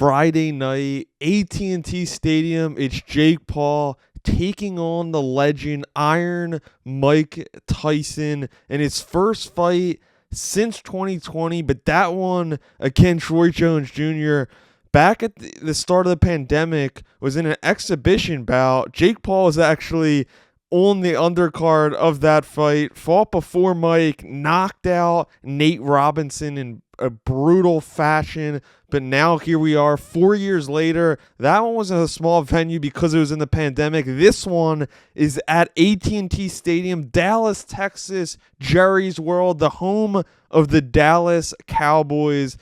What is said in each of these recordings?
Friday night, AT&T Stadium. It's Jake Paul taking on the legend Iron Mike Tyson in his first fight since 2020. But that one against Roy Jones Jr. back at the start of the pandemic was in an exhibition bout. Jake Paul is actually on the undercard of that fight, fought before Mike, knocked out Nate Robinson in a brutal fashion. But now here we are 4 years later. That one was in a small venue because it was in the pandemic. This one is at AT&T Stadium, Dallas, Texas, Jerry's World, the home of the Dallas Cowboys.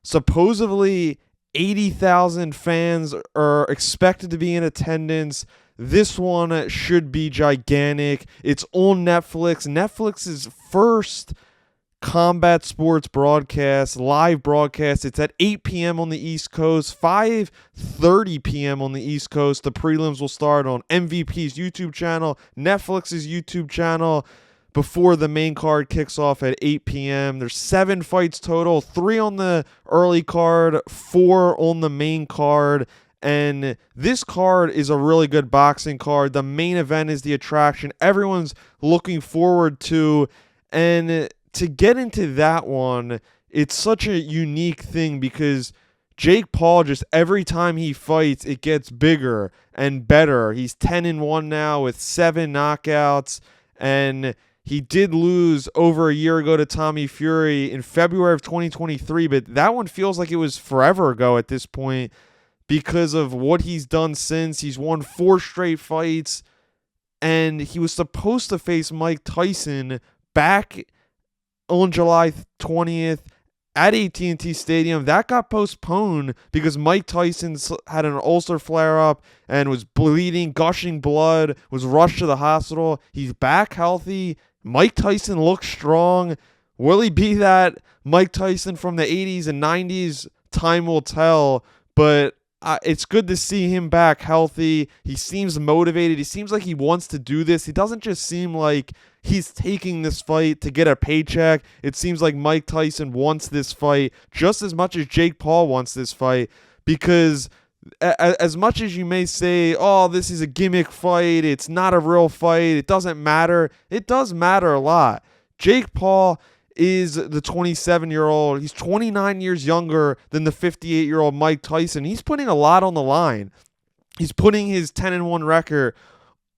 Supposedly 80,000 fans are expected to be in attendance. This one should be gigantic. It's on Netflix. Netflix's first combat sports broadcast, live broadcast. It's at 8 p.m. on the East Coast, 5:30 p.m. on the East Coast. The prelims will start on MVP's YouTube channel, Netflix's YouTube channel, before the main card kicks off at 8 p.m. There's 7 fights total, 3 on the early card, 4 on the main card. And this card is a really good boxing card. The main event is the attraction everyone's looking forward to. And to get into that one, it's such a unique thing because Jake Paul, just every time he fights, it gets bigger and better. He's 10-1 now with 7 knockouts. And he did lose over a year ago to Tommy Fury in February of 2023. But that one feels like it was forever ago at this point, because of what he's done since. He's won 4 straight fights, and he was supposed to face Mike Tyson back on July 20th at AT&T Stadium. That got postponed because Mike Tyson had an ulcer flare-up and was bleeding, gushing blood, was rushed to the hospital. He's back healthy. Mike Tyson looks strong. Will he be that Mike Tyson from the 80s and 90s? Time will tell, but it's good to see him back healthy. He seems motivated. He seems like he wants to do this. He doesn't just seem like he's taking this fight to get a paycheck. It seems like Mike Tyson wants this fight just as much as Jake Paul wants this fight, because as much as you may say, oh, this is a gimmick fight, it's not a real fight, it doesn't matter, it does matter a lot. Jake Paul is the 27-year-old. He's 29 years younger than the 58-year-old Mike Tyson. He's putting a lot on the line. He's putting his 10-1 record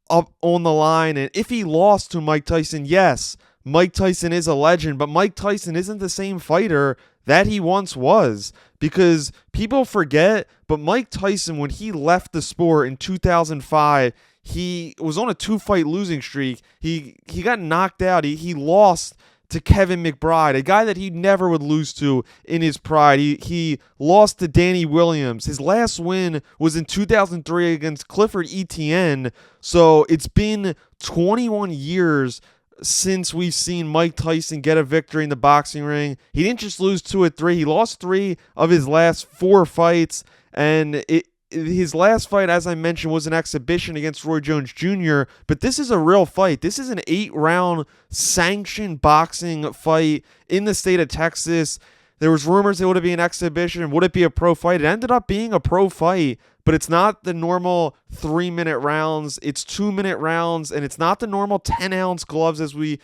up on the line. And if he lost to Mike Tyson, yes, Mike Tyson is a legend, but Mike Tyson isn't the same fighter that he once was, because people forget, but Mike Tyson, when he left the sport in 2005, he was on a 2-fight losing streak. He got knocked out. He lost to Kevin McBride, a guy that he never would lose to in his pride. He lost to Danny Williams. His last win was in 2003 against Clifford Etienne. So it's been 21 years since we've seen Mike Tyson get a victory in the boxing ring. He didn't just lose 2 or 3. He lost 3 of his last 4 fights. And his last fight, as I mentioned, was an exhibition against Roy Jones Jr., but this is a real fight. This is an 8-round sanctioned boxing fight in the state of Texas. There was rumors it would be an exhibition. Would it be a pro fight? It ended up being a pro fight, but it's not the normal 3-minute rounds. It's 2-minute rounds, and it's not the normal 10-ounce gloves as we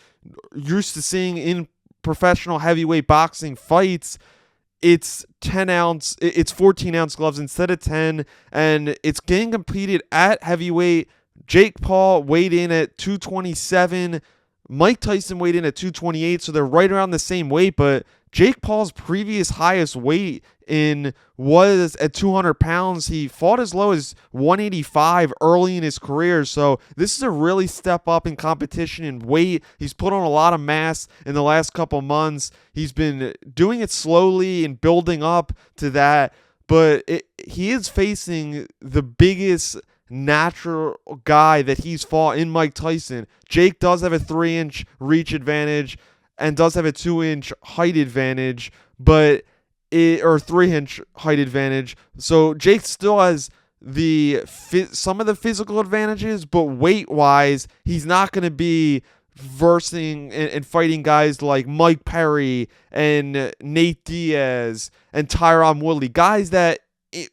used to seeing in professional heavyweight boxing fights. It's 14-ounce gloves instead of 10, and it's getting competed at heavyweight. Jake Paul weighed in at 227. Mike Tyson weighed in at 228, so they're right around the same weight, but Jake Paul's previous highest weight was at 200 pounds. He fought as low as 185 early in his career. So this is a really step up in competition in weight. He's put on a lot of mass in the last couple months. He's been doing it slowly and building up to that. But he is facing the biggest natural guy that he's fought in Mike Tyson. Jake does have a 3-inch reach advantage and does have a 2-inch height advantage, but or 3-inch height advantage. So Jake still has some of the physical advantages, but weight-wise, he's not going to be versing and fighting guys like Mike Perry and Nate Diaz and Tyron Woodley, guys that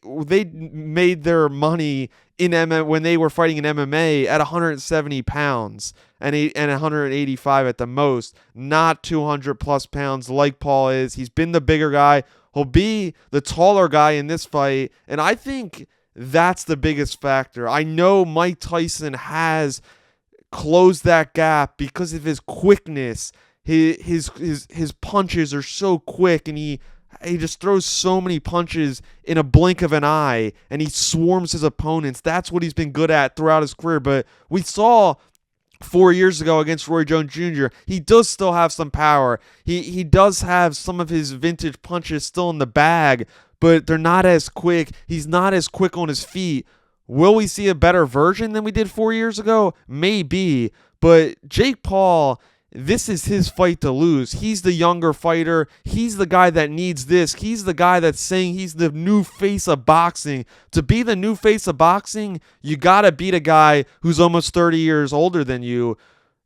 they made their money in when they were fighting in MMA at 170 pounds and 185 at the most, not 200 plus pounds like Paul is. He's been the bigger guy. He'll be the taller guy in this fight, and I think that's the biggest factor. I know Mike Tyson has closed that gap because of his quickness. His punches are so quick, and he just throws so many punches in a blink of an eye, and he swarms his opponents. That's what he's been good at throughout his career. But we saw 4 years ago against Roy Jones Jr., he does still have some power. He does have some of his vintage punches still in the bag, but they're not as quick. He's not as quick on his feet. Will we see a better version than we did 4 years ago? Maybe. But Jake Paul, this is his fight to lose. He's the younger fighter. He's the guy that needs this. He's the guy that's saying he's the new face of boxing. To be the new face of boxing, you got to beat a guy who's almost 30 years older than you.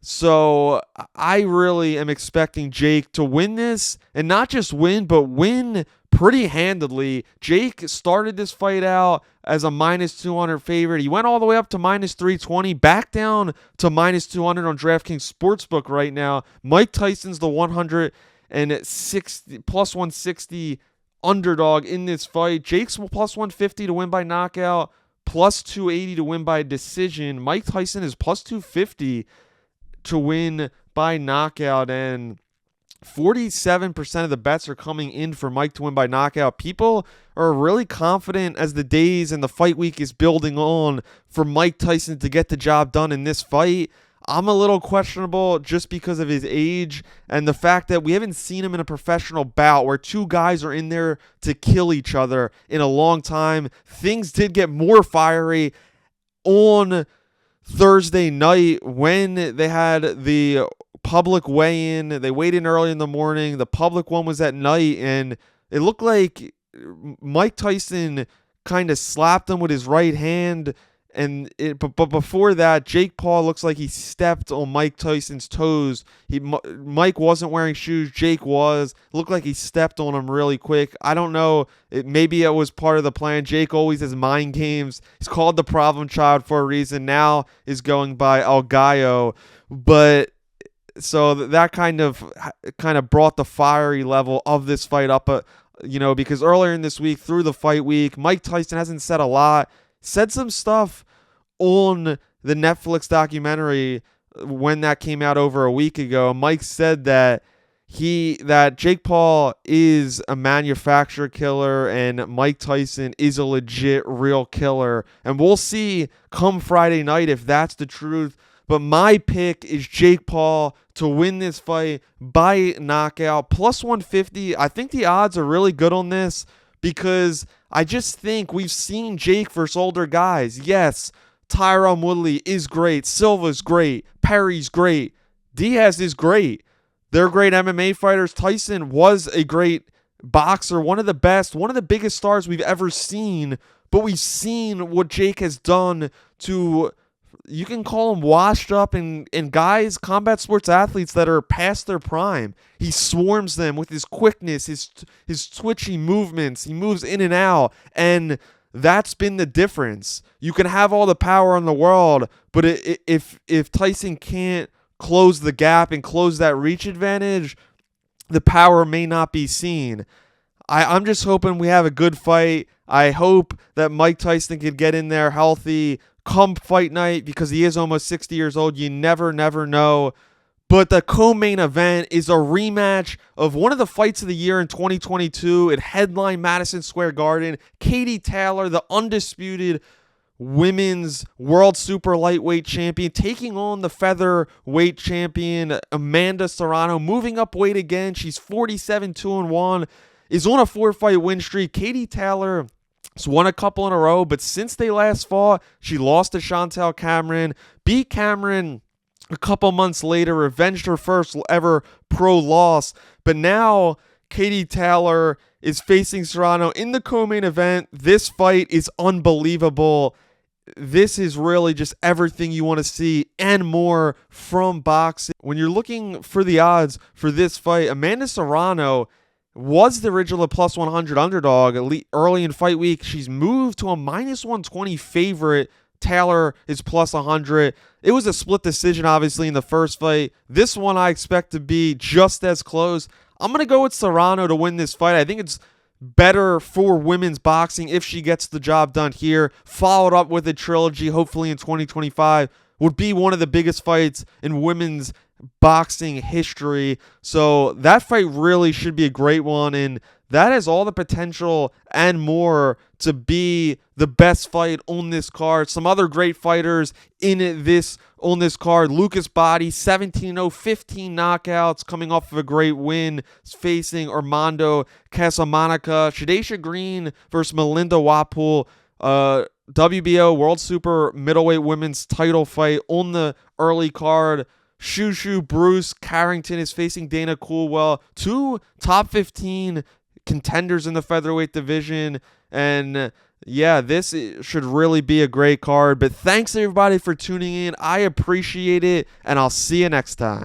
So I really am expecting Jake to win this, and not just win, but win pretty handedly. Jake started this fight out as a minus 200 favorite. He went all the way up to minus 320, back down to minus 200 on DraftKings Sportsbook right now. Mike Tyson's the 160 plus 160 underdog in this fight. Jake's plus 150 to win by knockout, plus 280 to win by decision. Mike Tyson is plus 250 to win by knockout, and 47% of the bets are coming in for Mike to win by knockout. People are really confident as the days and the fight week is building on for Mike Tyson to get the job done in this fight. I'm a little questionable just because of his age and the fact that we haven't seen him in a professional bout where two guys are in there to kill each other in a long time. Things did get more fiery on Thursday night when they had the public weigh-in. They weighed in early in the morning. The public one was at night, and it looked like Mike Tyson kind of slapped him with his right hand. But before that, Jake Paul looks like he stepped on Mike Tyson's toes. Mike wasn't wearing shoes. Jake was. Looked like he stepped on him really quick. I don't know. Maybe it was part of the plan. Jake always has mind games. He's called the problem child for a reason. Now is going by El Gallo. But so that kind of brought the fiery level of this fight up. Because earlier in this week, through the fight week, Mike Tyson hasn't said a lot. Said some stuff on the Netflix documentary when that came out over a week ago. Mike said that Jake Paul is a manufacturer killer and Mike Tyson is a legit real killer. And we'll see come Friday night if that's the truth. But my pick is Jake Paul to win this fight by knockout. Plus 150. I think the odds are really good on this, because I just think we've seen Jake versus older guys. Yes, Tyron Woodley is great. Silva's great. Perry's great. Diaz is great. They're great MMA fighters. Tyson was a great boxer, one of the best, one of the biggest stars we've ever seen. But we've seen what Jake has done to, you can call them washed up and guys, combat sports athletes that are past their prime. He swarms them with his quickness, his twitchy movements. He moves in and out, and that's been the difference. You can have all the power in the world, but if Tyson can't close the gap and close that reach advantage, the power may not be seen. I'm just hoping we have a good fight. I hope that Mike Tyson could get in there healthy come fight night, because he is almost 60 years old. You never know. But the co-main event is a rematch of one of the fights of the year in 2022. It headlined Madison Square Garden. Katie Taylor, the undisputed women's world super lightweight champion, taking on the featherweight champion Amanda Serrano, moving up weight again. She's 47-2-1, is on a 4-fight win streak. Katie Taylor has won a couple in a row, but since they last fought, she lost to Chantel Cameron, beat Cameron a couple months later, revenged her first ever pro loss. But now Katie Taylor is facing Serrano in the co-main event. This fight is unbelievable. This is really just everything you want to see and more from boxing. When you're looking for the odds for this fight, Amanda Serrano was the original plus 100 underdog early in fight week. She's moved to a minus 120 favorite. Taylor is plus 100. It was a split decision, obviously, in the first fight. This one I expect to be just as close. I'm going to go with Serrano to win this fight. I think it's better for women's boxing if she gets the job done here. Followed up with a trilogy, hopefully in 2025, would be one of the biggest fights in women's boxing history. So that fight really should be a great one, and that has all the potential and more to be the best fight on this card. Some other great fighters on this card. Lucas Botti, 17-0, 15 knockouts, coming off of a great win, facing Armando Casamonica. Shadesha Green versus Melinda Wapool. WBO World Super Middleweight Women's title fight on the early card. Shushu Bruce Carrington is facing Dana Coolwell. 2 top 15 contenders in the featherweight division. And yeah, this should really be a great card. But thanks everybody for tuning in. I appreciate it, and I'll see you next time.